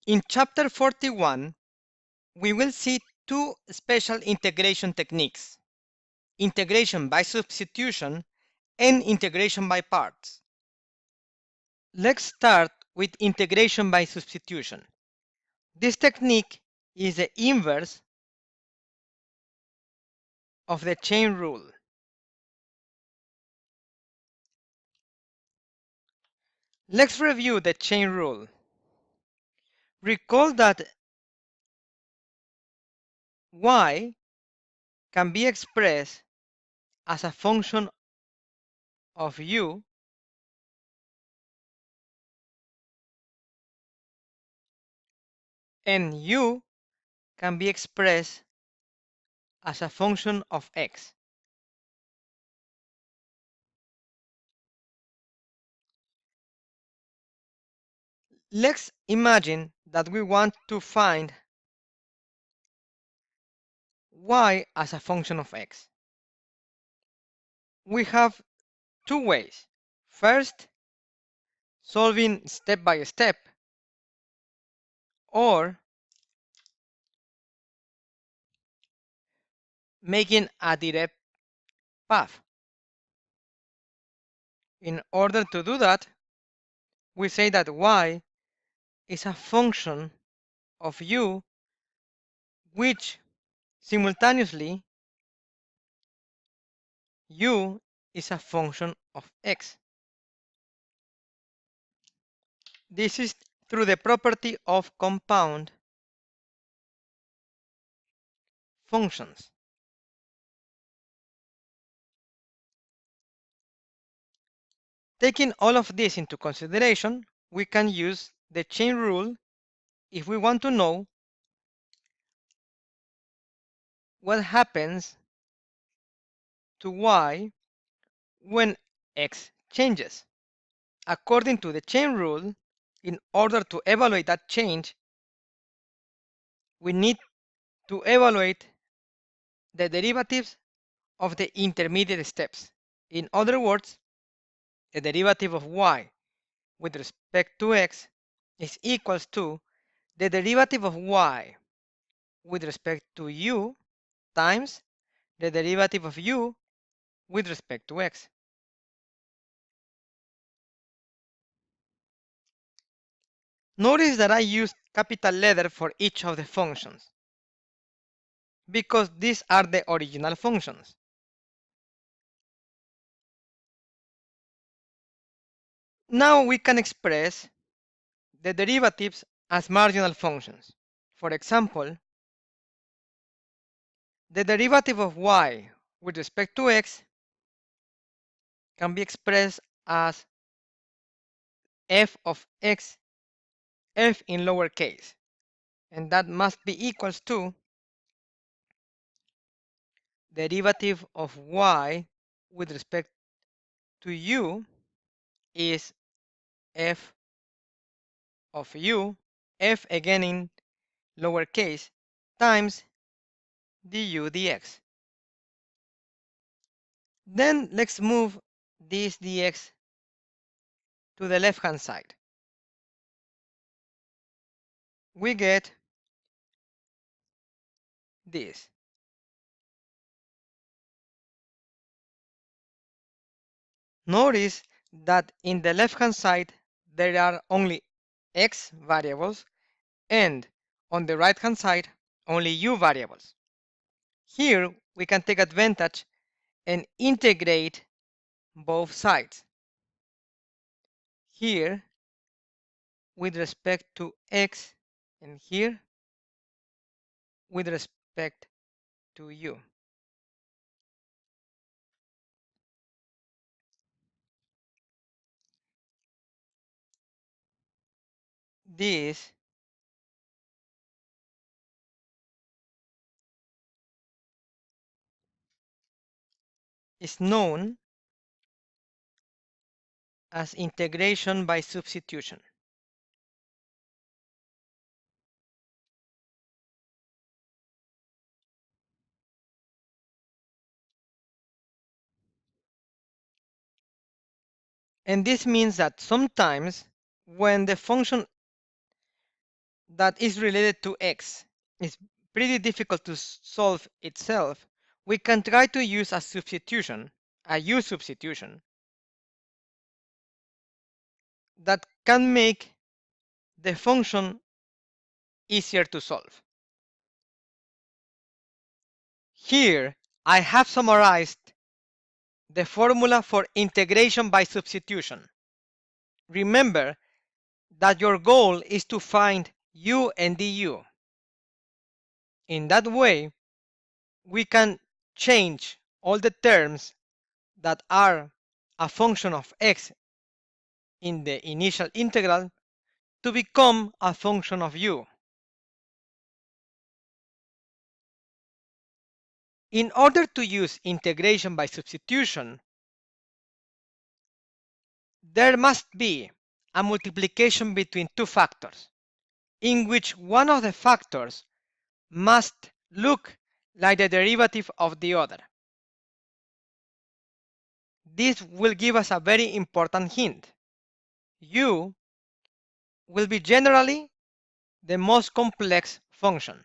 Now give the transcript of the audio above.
In Chapter 41, we will see two special integration techniques: integration by substitution and integration by parts. Let's start with integration by substitution. This technique is the inverse of the chain rule. Let's review the chain rule. Recall that y can be expressed as a function of u and u can be expressed as a function of x. Let's imagine that we want to find y as a function of x. We have two ways. First, solving step by step, or making a direct path. In order to do that, we say that y is a function of u which simultaneously u is a function of x. This is through the property of compound functions. Taking all of this into consideration, we can use the chain rule if we want to know what happens to y when x changes. According to the chain rule, in order to evaluate that change, we need to evaluate the derivatives of the intermediate steps. In other words, the derivative of y with respect to x is equals to the derivative of y with respect to u times the derivative of u with respect to x. Notice that I used capital letter for each of the functions because these are the original functions. Now we can express the derivatives as marginal functions. For example, the derivative of y with respect to x can be expressed as f of x, f in lowercase, and that must be equals to derivative of y with respect to u is f of u, f again in lowercase, times du dx. Then let's move this dx to the left hand side. We get this. Notice that in the left hand side there are only x variables, and on the right hand side only u variables. Here we can take advantage and integrate both sides. Here with respect to x, and here with respect to u. This is known as integration by substitution. And this means that sometimes when the function that is related to x is pretty difficult to solve itself, we can try to use a substitution, a U substitution, that can make the function easier to solve. Here, I have summarized the formula for integration by substitution. Remember that your goal is to find u and du. In that way, we can change all the terms that are a function of x in the initial integral to become a function of u. In order to use integration by substitution, there must be a multiplication between two factors, in which one of the factors must look like the derivative of the other. This will give us a very important hint. U will be generally the most complex function.